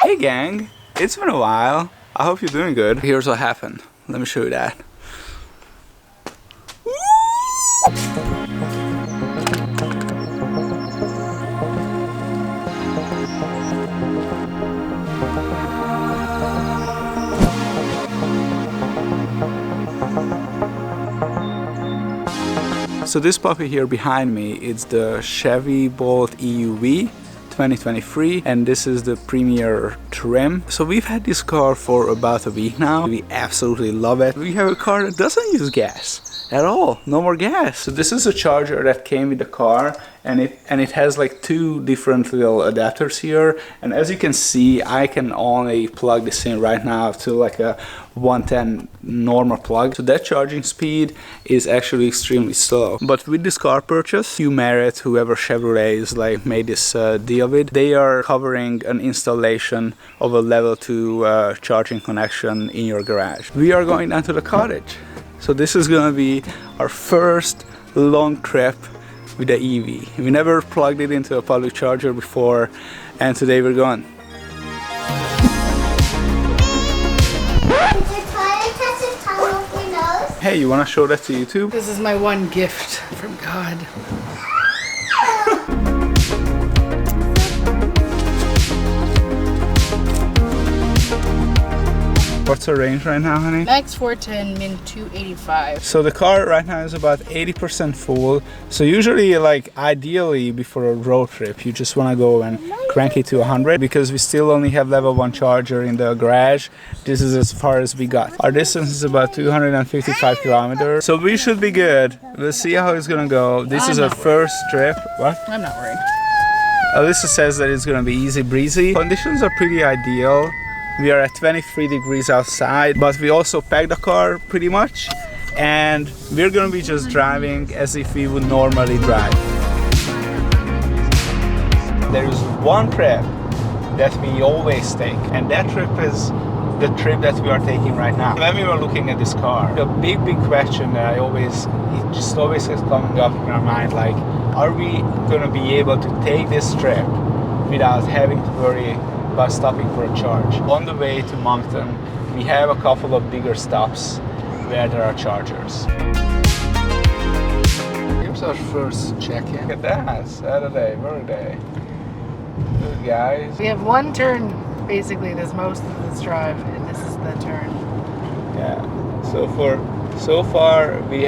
Hey gang, it's been a while. I hope you're doing good. Here's what happened. Let me show you that. So this puppy here behind me is the Chevy Bolt EUV 2023, and this is the premier trim. So we've had this car for about a week now. We absolutely love it. We have a car that doesn't use gas at all, no more gas. So this is a charger that came with the car, and it has like two different little adapters here, and as you can see, I can only plug this in right now to like a 110 normal plug. So that charging speed is actually extremely slow. But with this car purchase, you merit whoever Chevrolet is like made this deal with. They are covering an installation of a level 2 charging connection in your garage. We are going down to the cottage. So this is gonna be our first long trip with the EV. We never plugged it into a public charger before, and today we're going. Hey, you wanna show that to YouTube? This is my one gift from God. What's the range right now, honey? Max 410, min 285. So the car right now is about 80% full. So usually, like ideally before a road trip, you just want to go and crank it to 100 because we still only have level 1 charger in the garage. This is as far as we got. Our distance is about 255 kilometers. So we should be good. We'll see how it's gonna go. This is our first trip. What? I'm not worried. Alyssa says that it's gonna be easy breezy. Conditions are pretty ideal. We are at 23 degrees outside, but we also packed the car pretty much, and we're gonna be just driving as if we would normally drive. There is one trip that we always take, and that trip is the trip that we are taking right now. When we were looking at this car, the big question that it just always is coming up in our mind, like, are we gonna be able to take this trip without having to worry about stopping for a charge? On the way to Moncton, we have a couple of bigger stops where there are chargers. Here's our first check-in. Look at that, Saturday, birthday. Good guys. We have one turn, basically, this most of this drive, and this is the turn. Yeah, so far we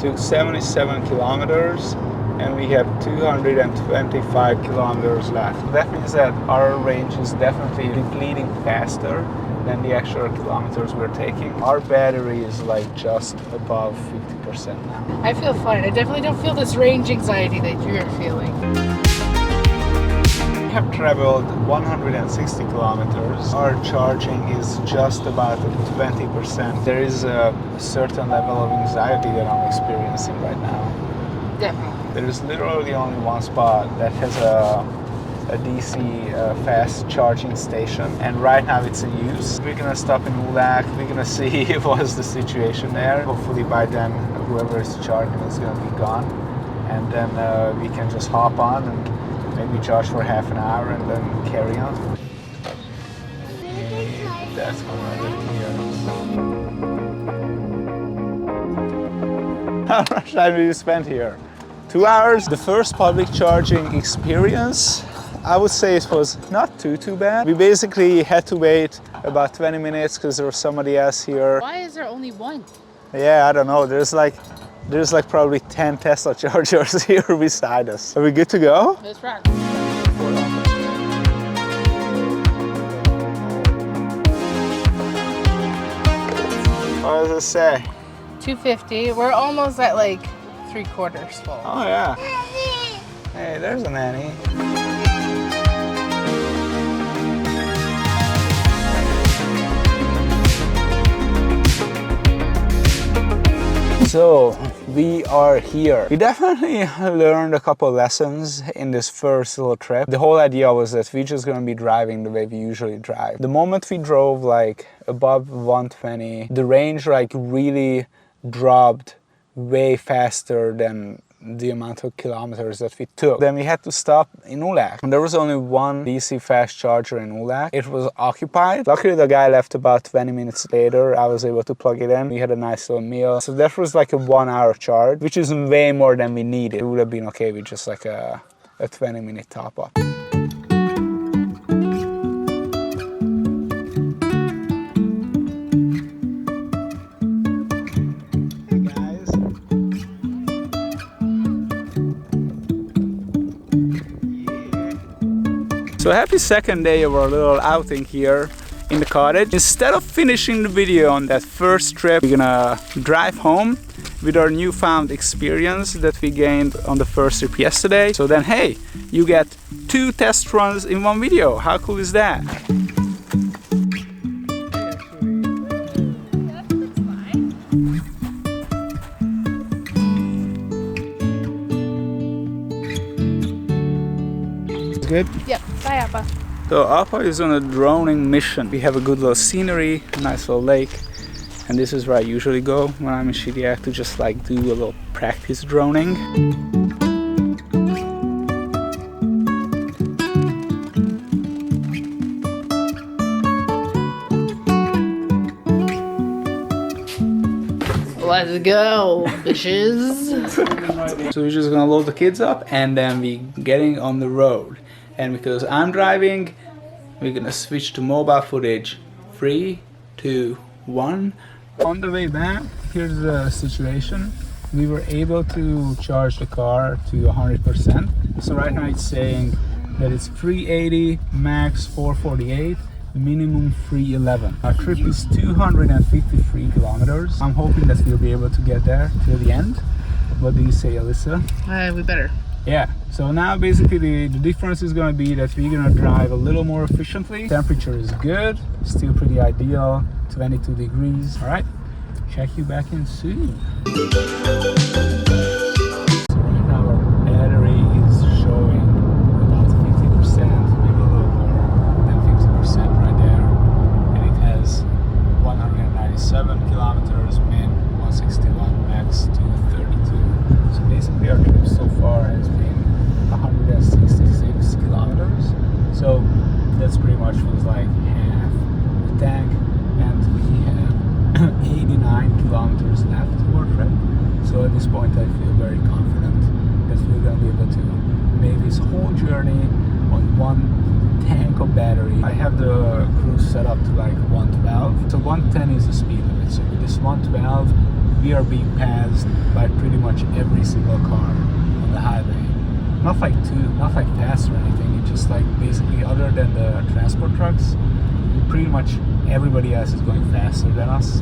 took 77 kilometers, and we have 225 kilometers left. That means that our range is definitely depleting faster than the actual kilometers we're taking. Our battery is like just above 50% now. I feel fine. I definitely don't feel this range anxiety that you're feeling. We have traveled 160 kilometers. Our charging is just about at 20%. There is a certain level of anxiety that I'm experiencing right now. Definitely. There is literally only one spot that has a DC fast charging station, and right now it's in use. We're gonna stop in Ulak. We're gonna see what's the situation there. Hopefully by then whoever is charging is gonna be gone, and then we can just hop on and maybe charge for half an hour and then carry on. And that's going over here. How much time did you spend here? 2 hours. The first public charging experience, I would say it was not too bad. We basically had to wait about 20 minutes because there was somebody else here. Why is there only one? Yeah, I don't know. There's like probably 10 Tesla chargers here beside us. Are we good to go? Let's rock. What does it say? 250. We're almost at like 3/4 full. Oh yeah. Hey, there's a nanny. So we are here. We definitely learned a couple lessons in this first little trip. The whole idea was that we're just gonna be driving the way we usually drive. The moment we drove like above 120, the range like really dropped way faster than the amount of kilometers that we took. Then we had to stop in Ulak. And there was only one DC fast charger in Ulak. It was occupied. Luckily the guy left about 20 minutes later. I was able to plug it in. We had a nice little meal. So that was like a 1 hour charge, which is way more than we needed. It would have been okay with just like a 20-minute top up. So happy second day of our little outing here in the cottage. Instead of finishing the video on that first trip, we're gonna drive home with our newfound experience that we gained on the first trip yesterday. So then, hey, you get 2 test runs in one video. How cool is that? Good? Yep. Bye, Appa. So Appa is on a droning mission. We have a good little scenery, a nice little lake, and this is where I usually go when I'm in Shediac to just like do a little practice droning. Let's go, bitches. So we're just gonna load the kids up and then we getting on the road. And because I'm driving, we're gonna switch to mobile footage. 3, 2, 1. On the way back, here's the situation. We were able to charge the car to 100%. So right now it's saying that it's 380, max 448, minimum 311. Our trip is 253 kilometers. I'm hoping that we'll be able to get there till the end. What do you say, Alyssa? We better. Yeah, so now basically the difference is going to be that we're going to drive a little more efficiently. Temperature is good, still pretty ideal, 22 degrees. All right, check you back in soon. So right now our battery is showing about 50%, maybe a little more than 50% right there. And it has 197 kilometers, min 161, max 232. So basically our trip so far has been 166 kilometers. So that's pretty much was like half the tank, and we have 89 kilometers left to our trip. So at this point I feel very confident that we're going to be able to make this whole journey on one tank of battery. I have the cruise set up to like 112. So 110 is the speed limit. So with this 112, we are being passed by pretty much every single car on the highway. Not like fast or anything. It's just like basically, other than the transport trucks, pretty much everybody else is going faster than us.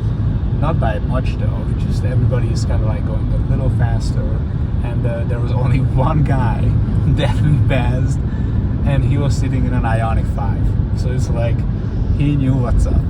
Not by much though. It's just everybody is kind of like going a little faster. And there was only one guy that we passed, and he was sitting in an Ioniq 5. So it's like he knew what's up.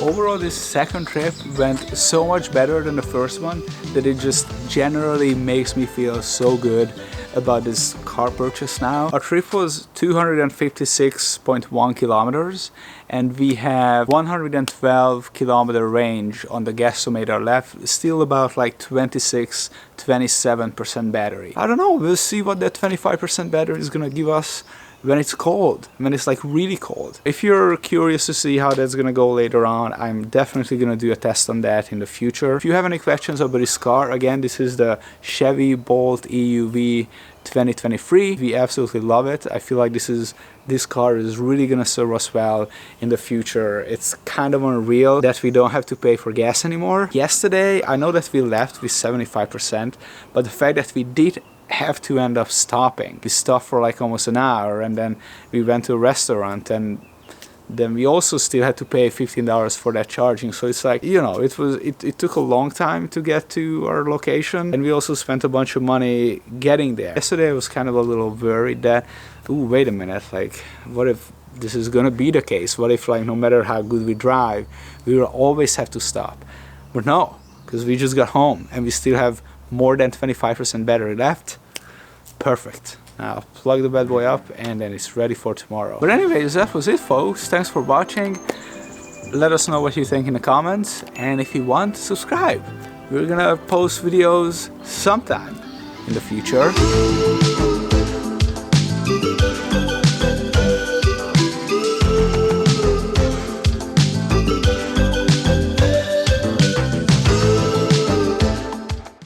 Overall, this second trip went so much better than the first one that it just generally makes me feel so good about this car purchase now. Our trip was 256.1 kilometers and we have 112 kilometer range on the gasometer left, still about like 27% battery. I don't know, we'll see what that 25% battery is gonna give us when it's cold, when it's like really cold. If you're curious to see how that's gonna go later on, I'm definitely gonna do a test on that in the future. If you have any questions about this car, again, this is the Chevy Bolt EUV 2023. We absolutely love it. I feel like this car is really gonna serve us well in the future. It's kind of unreal that we don't have to pay for gas anymore. Yesterday, I know that we left with 75%, but the fact that we did have to end up stopping. We stopped for like almost an hour and then we went to a restaurant, and then we also still had to pay $15 for that charging. So it's like, you know, it took a long time to get to our location, and we also spent a bunch of money getting there. Yesterday I was kind of a little worried that, ooh, wait a minute, like what if this is gonna be the case? What if like no matter how good we drive, we will always have to stop? But no, because we just got home and we still have more than 25% battery left. Perfect. Now plug the bad boy up and then it's ready for tomorrow. But anyways, that was it folks. Thanks for watching. Let us know what you think in the comments, and if you want, subscribe. We're gonna post videos sometime in the future.